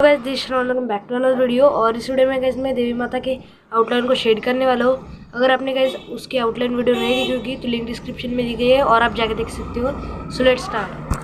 Guys this welcome back to another video. और इस video में गाइस मैं देवी माता के आउटलाइन को शेड करने वाला हूँ। अगर आपने गाइस उसकी आउटलाइन वीडियो नहीं देखी होगी तो लिंक डिस्क्रिप्शन में दी गई है और आप जाके देख सकते हो। So let's start.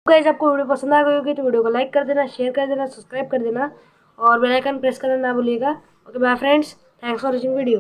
गाइस आपको वीडियो पसंद आ गई होगी तो वीडियो को लाइक कर देना, शेयर कर देना, सब्सक्राइब कर देना और बेल आइकन प्रेस करना ना भूलिएगा। Okay bye friends, thanks for watching video.